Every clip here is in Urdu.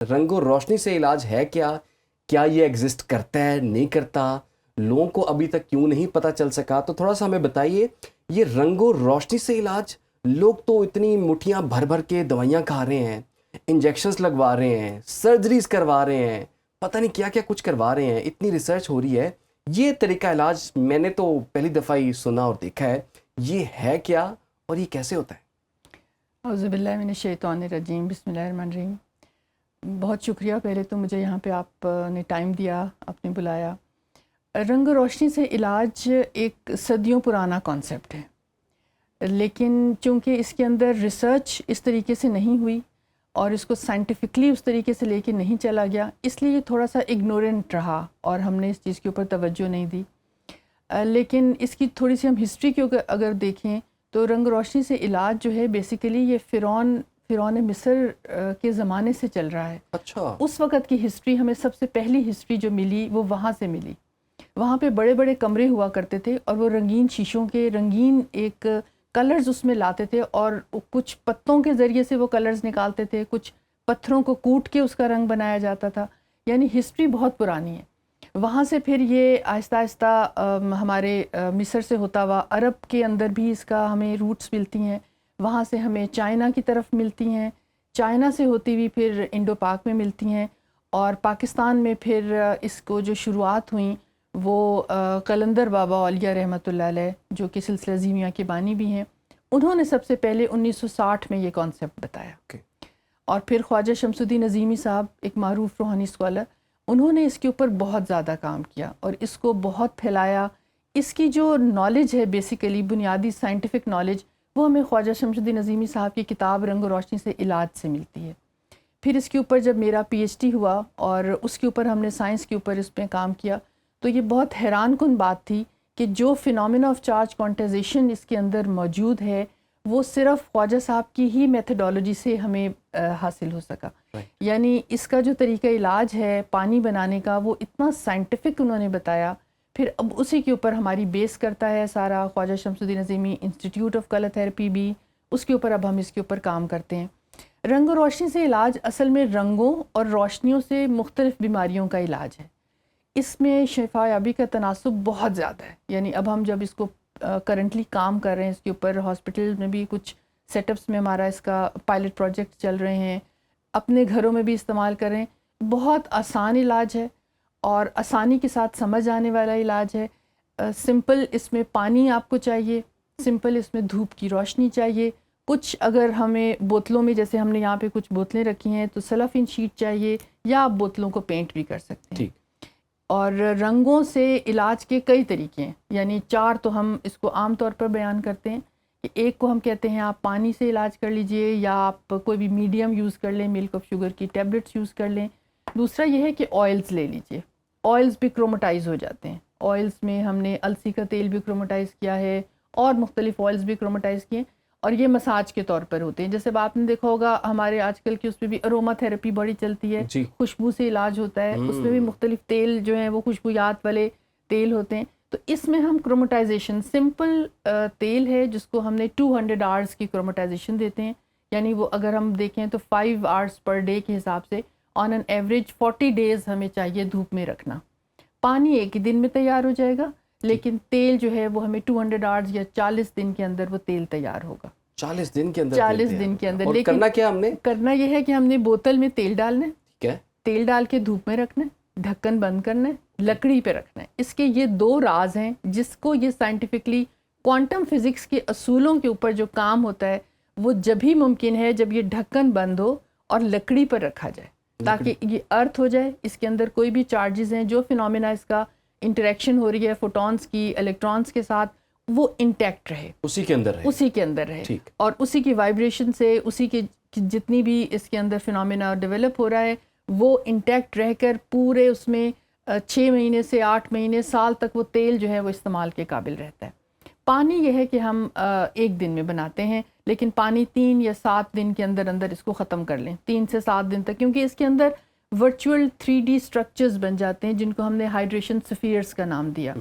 رنگ و روشنی سے علاج ہے کیا؟ کیا یہ ایگزسٹ کرتا ہے نہیں کرتا؟ لوگوں کو ابھی تک کیوں نہیں پتہ چل سکا؟ تو تھوڑا سا ہمیں بتائیے، یہ رنگ و روشنی سے علاج، لوگ تو اتنی مٹھیاں بھر بھر کے دوائیاں کھا رہے ہیں، انجیکشنز لگوا رہے ہیں، سرجریز کروا رہے ہیں، پتہ نہیں کیا کیا کچھ کروا رہے ہیں، اتنی ریسرچ ہو رہی ہے. یہ طریقہ علاج میں نے تو پہلی دفعہ ہی سنا اور دیکھا ہے. یہ ہے کیا اور یہ کیسے ہوتا ہے؟ اعوذ باللہ من الشیطان الرجیم، بسم اللہ الرحمن الرحیم. بہت شکریہ پہلے تو مجھے یہاں پہ آپ نے ٹائم دیا، آپ نے بلایا. رنگ و روشنی سے علاج ایک صدیوں پرانا کانسیپٹ ہے، لیکن چونکہ اس کے اندر ریسرچ اس طریقے سے نہیں ہوئی اور اس کو سائنٹیفکلی اس طریقے سے لے کے نہیں چلا گیا، اس لیے یہ تھوڑا سا اگنورنٹ رہا اور ہم نے اس چیز کے اوپر توجہ نہیں دی. لیکن اس کی تھوڑی سی ہم ہسٹری کی اگر دیکھیں تو رنگ روشنی سے علاج جو ہے بیسیکلی یہ فرعون مصر کے زمانے سے چل رہا ہے. اچھا. اس وقت کی ہسٹری ہمیں سب سے پہلی ہسٹری جو ملی وہ وہاں سے ملی. وہاں پہ بڑے بڑے کمرے ہوا کرتے تھے اور وہ رنگین شیشوں کے رنگین ایک کلرز اس میں لاتے تھے اور کچھ پتوں کے ذریعے سے وہ کلرز نکالتے تھے، کچھ پتھروں کو کوٹ کے اس کا رنگ بنایا جاتا تھا. یعنی ہسٹری بہت پرانی ہے. وہاں سے پھر یہ آہستہ آہستہ ہمارے مصر سے ہوتا ہوا عرب کے اندر بھی اس کا ہمیں روٹس ملتی ہیں، وہاں سے ہمیں چائنا کی طرف ملتی ہیں، چائنا سے ہوتی ہوئی پھر انڈو پاک میں ملتی ہیں، اور پاکستان میں پھر اس کو جو شروعات ہوئیں وہ قلندر بابا اولیاء رحمۃ اللہ علیہ جو کہ سلسلہ زیمیہ کے بانی بھی ہیں، انہوں نے سب سے پہلے 1960 میں یہ کانسیپٹ بتایا. اور پھر خواجہ شمس الدین عظیمی صاحب ایک معروف روحانی اسکالر، انہوں نے اس کے اوپر بہت زیادہ کام کیا اور اس کو بہت پھیلایا. اس کی جو نالج ہے بیسیکلی بنیادی سائنٹیفک نالج وہ ہمیں خواجہ شمس الدین عظیمی صاحب کی کتاب رنگ و روشنی سے علاج سے ملتی ہے. پھر اس کے اوپر جب میرا پی ایچ ڈی ہوا اور اس کے اوپر ہم نے سائنس کے اوپر اس پہ کام کیا تو یہ بہت حیران کن بات تھی کہ جو فینومینا آف چارج کوانٹائزیشن اس کے اندر موجود ہے وہ صرف خواجہ صاحب کی ہی میتھڈالوجی سے ہمیں حاصل ہو سکا. یعنی اس کا جو طریقہ علاج ہے پانی بنانے کا وہ اتنا سائنٹیفک انہوں نے بتایا. پھر اب اسی کے اوپر ہماری بیس کرتا ہے سارا خواجہ شمس الدین Azeemi institute of colour therapy بھی، اس کے اوپر اب ہم اس کے اوپر کام کرتے ہیں. رنگ و روشنی سے علاج اصل میں رنگوں اور روشنیوں سے مختلف بیماریوں کا علاج ہے. اس میں شفا یابی کا تناسب بہت زیادہ ہے. یعنی اب ہم جب اس کو کرنٹلی کام کر رہے ہیں اس کے اوپر، ہاسپٹل میں بھی کچھ سیٹ اپس میں ہمارا اس کا پائلٹ پروجیکٹ چل رہے ہیں، اپنے گھروں میں بھی استعمال کریں. بہت آسان علاج ہے اور آسانی کے ساتھ سمجھ آنے والا علاج ہے. سمپل اس میں پانی آپ کو چاہیے، سمپل اس میں دھوپ کی روشنی چاہیے، کچھ اگر ہمیں بوتلوں میں جیسے ہم نے یہاں پہ کچھ بوتلیں رکھی ہیں تو سیلوفین شیٹ چاہیے، یا آپ بوتلوں کو پینٹ بھی کر سکتے ہیں. اور رنگوں سے علاج کے کئی طریقے ہیں، یعنی 4 تو ہم اس کو عام طور پر بیان کرتے ہیں کہ ایک کو ہم کہتے ہیں آپ پانی سے علاج کر لیجئے، یا آپ کوئی بھی میڈیم یوز کر لیں، ملک آف شوگر کی ٹیبلٹس یوز کر لیں. دوسرا یہ ہے کہ آئلز لے لیجئے. آئلز بھی کروموٹائز ہو جاتے ہیں. آئلز میں ہم نے السی کا تیل بھی کروموٹائز کیا ہے اور مختلف آئلز بھی کروموٹائز کیے، اور یہ مساج کے طور پر ہوتے ہیں. جیسے آپ نے دیکھا ہوگا ہمارے آج کل کی اس پہ بھی اروما تھراپی بڑی چلتی ہے، خوشبو سے علاج ہوتا ہے، اس میں بھی مختلف تیل جو ہیں وہ خوشبویات والے تیل ہوتے ہیں. تو اس میں ہم کروموٹائزیشن سمپل تیل ہے جس کو ہم نے 200 آورس کی کروموٹائزیشن دیتے ہیں. یعنی وہ اگر ہم دیکھیں تو 5 آورس پر ڈے کے حساب سے آن این ایوریج 40 ڈیز ہمیں چاہیے دھوپ میں رکھنا. پانی ایک ہی دن میں تیار ہو جائے گا، لیکن تیل جو ہے وہ ہمیں 200 آورس یا 40 دن کے اندر وہ تیل تیار ہوگا. 40 دن کے اندر؟ 40 دن کے اندر. اور لیکن کرنا کیا ہم نے؟ کرنا یہ ہے کہ ہم نے بوتل میں تیل ڈالنا ہے، ٹھیک ہے، تیل ڈال کے دھوپ میں رکھنا ہے، ڈھکن بند کرنا ہے، لکڑی پہ رکھنا ہے. اس کے یہ 2 راز ہیں جس کو یہ سائنٹیفکلی کوانٹم فزکس کے اصولوں کے اوپر جو کام ہوتا ہے وہ جب ہی ممکن ہے جب یہ ڈھکن بند ہو اور لکڑی پر رکھا جائے تاکہ یہ ارتھ ہو جائے. اس کے اندر کوئی بھی چارجز ہیں، جو فینومینا اس کا انٹریکشن ہو رہی ہے فوٹونز کی الیکٹرانز کے ساتھ، وہ انٹیکٹ رہے، اسی کے اندر رہے، اسی کے اندر رہے. اور اسی کی وائبریشن سے اسی کے جتنی بھی اس کے اندر فینومینا ڈیولپ ہو رہا ہے وہ انٹیکٹ رہ کر پورے اس میں 6 مہینے سے 8 مہینے سال تک وہ تیل جو ہے وہ استعمال کے قابل رہتا ہے. پانی یہ ہے کہ ہم 1 دن میں بناتے ہیں، لیکن پانی 3 یا 7 دن کے اندر اندر اس کو ختم کر لیں، 3 سے 7 دن تک، کیونکہ اس کے اندر ورچوئل 3D سٹرکچرز بن جاتے ہیں جن کو ہم نے ہائیڈریشن سفیئرز کا نام دیا.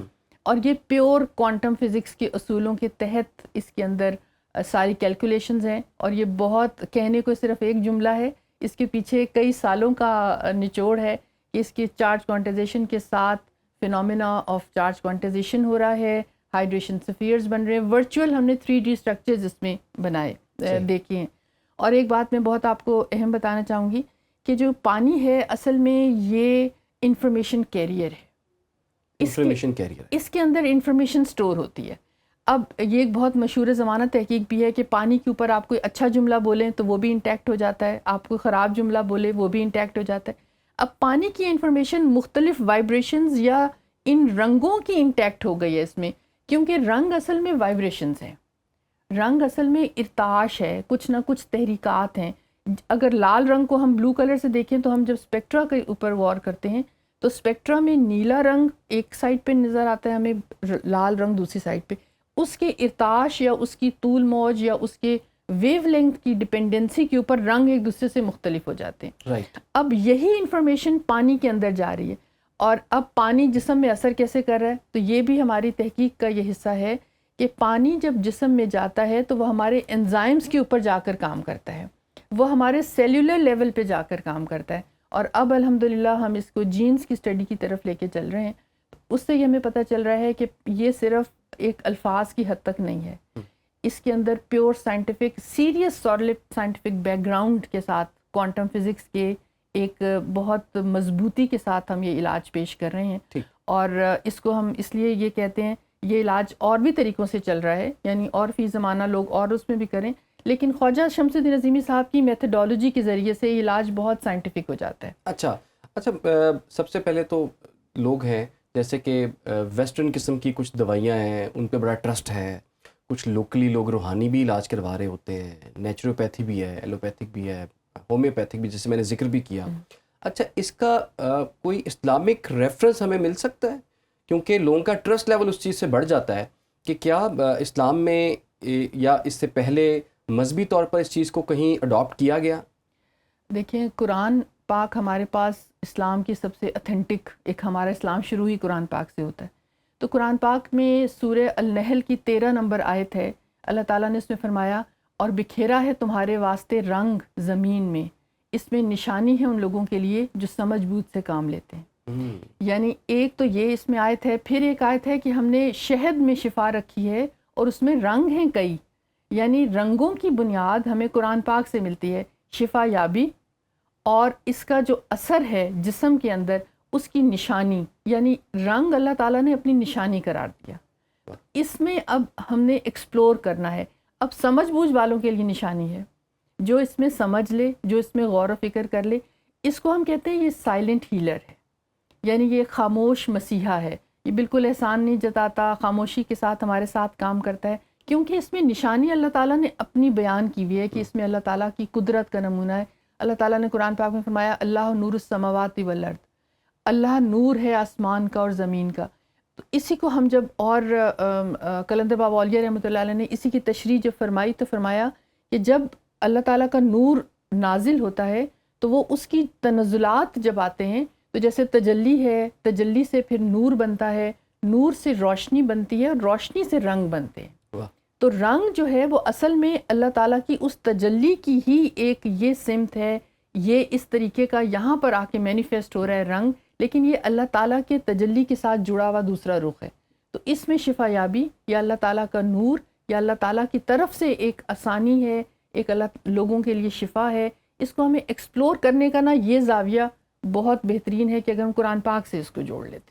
اور یہ پیور کوانٹم فزکس کے اصولوں کے تحت اس کے اندر ساری کیلکولیشنز ہیں. اور یہ بہت کہنے کو صرف ایک جملہ ہے، اس کے پیچھے کئی سالوں کا نچوڑ ہے کہ اس کے چارج کوانٹائزیشن کے ساتھ فینومینا آف چارج کوانٹائزیشن ہو رہا ہے، ہائیڈریشن سفیئرز بن رہے ہیں، ورچوئل ہم نے 3D اسٹرکچرز اس میں بنائے دیکھے ہیں. اور ایک بات میں بہت آپ کو اہم بتانا چاہوں گی کہ جو پانی ہے اصل میں یہ انفارمیشن کیریئر ہے. انفارمیشن کیریئر، اس کے اندر انفارمیشن سٹور ہوتی ہے. اب یہ ایک بہت مشہور زمانہ تحقیق بھی ہے کہ پانی کے اوپر آپ کوئی اچھا جملہ بولیں تو وہ بھی انٹیکٹ ہو جاتا ہے، آپ کوئی خراب جملہ بولے وہ بھی انٹیکٹ ہو جاتا ہے. اب پانی کی انفارمیشن مختلف وائبریشنز یا ان رنگوں کی انٹیکٹ ہو گئی ہے اس میں، کیونکہ رنگ اصل میں وائبریشنز ہیں، رنگ اصل میں ارتعاش ہے، کچھ نہ کچھ تحریکات ہیں. اگر لال رنگ کو ہم بلو کلر سے دیکھیں تو ہم جب اسپیکٹرا کے اوپر غور کرتے ہیں تو اسپیکٹرا میں نیلا رنگ ایک سائڈ پہ نظر آتا ہے ہمیں، لال رنگ دوسری سائڈ پہ. اس کے ارتعاش یا اس کی طول موج یا اس کے ویو لینتھ کی ڈپینڈنسی کے اوپر رنگ ایک دوسرے سے مختلف ہو جاتے ہیں. رائٹ. اب یہی انفارمیشن پانی کے اندر جا رہی ہے، اور اب پانی جسم میں اثر کیسے کر رہا ہے، تو یہ بھی ہماری تحقیق کا یہ حصہ ہے کہ پانی جب جسم میں جاتا ہے تو وہ ہمارے انزائمز کے اوپر جا کر کام کرتا ہے، وہ ہمارے سیلولر لیول پہ جا کر کام کرتا ہے. اور اب الحمدللہ ہم اس کو جینز کی اسٹڈی کی طرف لے کے چل رہے ہیں. اس سے یہ ہمیں پتہ چل رہا ہے کہ یہ صرف ایک الفاظ کی حد تک نہیں ہے، اس کے اندر pure scientific serious solid scientific background کے ساتھ کوانٹم فزکس کے ایک بہت مضبوطی کے ساتھ ہم یہ علاج پیش کر رہے ہیں. اور اس کو ہم اس لیے یہ کہتے ہیں یہ علاج اور بھی طریقوں سے چل رہا ہے، یعنی اور فی زمانہ لوگ اور اس میں بھی کریں، لیکن خواجہ شمس الدین عظیمی صاحب کی میتھڈالوجی کے ذریعے سے یہ علاج بہت سائنٹیفک ہو جاتا ہے. اچھا سب سے پہلے تو لوگ ہیں جیسے کہ ویسٹرن قسم کی کچھ دوائیاں ہیں ان پہ بڑا ٹرسٹ ہے، کچھ لوکلی لوگ روحانی بھی علاج کروا رہے ہوتے ہیں، نیچروپیتھی بھی ہے، ایلوپیتھک بھی ہے، ہومیوپیتھک بھی، جیسے میں نے ذکر بھی کیا. اچھا اس کا کوئی اسلامک ریفرنس ہمیں مل سکتا ہے؟ کیونکہ لوگوں کا ٹرسٹ لیول اس چیز سے بڑھ جاتا ہے کہ کیا اسلام میں یا اس سے پہلے مذہبی طور پر اس چیز کو کہیں اڈاپٹ کیا گیا؟ دیکھیں قرآن پاک ہمارے پاس اسلام کی سب سے اتھینٹک، ایک ہمارا اسلام شروع ہی قرآن پاک سے ہوتا ہے. تو قرآن پاک میں سورہ النحل کی 13 نمبر آیت ہے، اللہ تعالیٰ نے اس میں فرمایا اور بکھیرا ہے تمہارے واسطے رنگ زمین میں، اس میں نشانی ہے ان لوگوں کے لیے جو سمجھ بوجھ سے کام لیتے ہیں. یعنی ایک تو یہ اس میں آیت ہے، پھر ایک آیت ہے کہ ہم نے شہد میں شفا رکھی ہے اور اس میں رنگ ہیں کئی، یعنی رنگوں کی بنیاد ہمیں قرآن پاک سے ملتی ہے، شفا یابی اور اس کا جو اثر ہے جسم کے اندر اس کی نشانی، یعنی رنگ اللہ تعالیٰ نے اپنی نشانی قرار دیا. اس میں اب ہم نے ایکسپلور کرنا ہے. اب سمجھ بوجھ والوں کے لیے نشانی ہے، جو اس میں سمجھ لے، جو اس میں غور و فکر کر لے، اس کو ہم کہتے ہیں یہ سائلنٹ ہیلر ہے، یعنی یہ خاموش مسیحا ہے. یہ بالکل احسان نہیں جتاتا، خاموشی کے ساتھ ہمارے ساتھ کام کرتا ہے، کیونکہ اس میں نشانی اللہ تعالیٰ نے اپنی بیان کی ہوئی ہے کہ اس میں اللہ تعالیٰ کی قدرت کا نمونہ ہے. اللہ تعالیٰ نے قرآن پاک میں فرمایا اللہ نور السماوات والارض، اللہ نور ہے آسمان کا اور زمین کا. تو اسی کو ہم جب اور قلندر بابا اولیاء رحمۃ اللہ علیہ نے اسی کی تشریح جب فرمائی تو فرمایا کہ جب اللہ تعالیٰ کا نور نازل ہوتا ہے تو وہ اس کی تنزلات جب آتے ہیں تو جیسے تجلی ہے، تجلی سے پھر نور بنتا ہے، نور سے روشنی بنتی ہے اور روشنی سے رنگ بنتے ہیں. تو رنگ جو ہے وہ اصل میں اللہ تعالیٰ کی اس تجلی کی ہی ایک یہ سمت ہے، یہ اس طریقے کا یہاں پر آ کے مینیفیسٹ ہو رہا ہے رنگ، لیکن یہ اللہ تعالیٰ کے تجلی کے ساتھ جڑا ہوا دوسرا رخ ہے. تو اس میں شفا یابی یا اللہ تعالیٰ کا نور یا اللہ تعالیٰ کی طرف سے ایک آسانی ہے، ایک اللہ لوگوں کے لیے شفا ہے. اس کو ہمیں ایکسپلور کرنے کا نا یہ زاویہ بہت بہترین ہے کہ اگر ہم قرآن پاک سے اس کو جوڑ لیتے ہیں.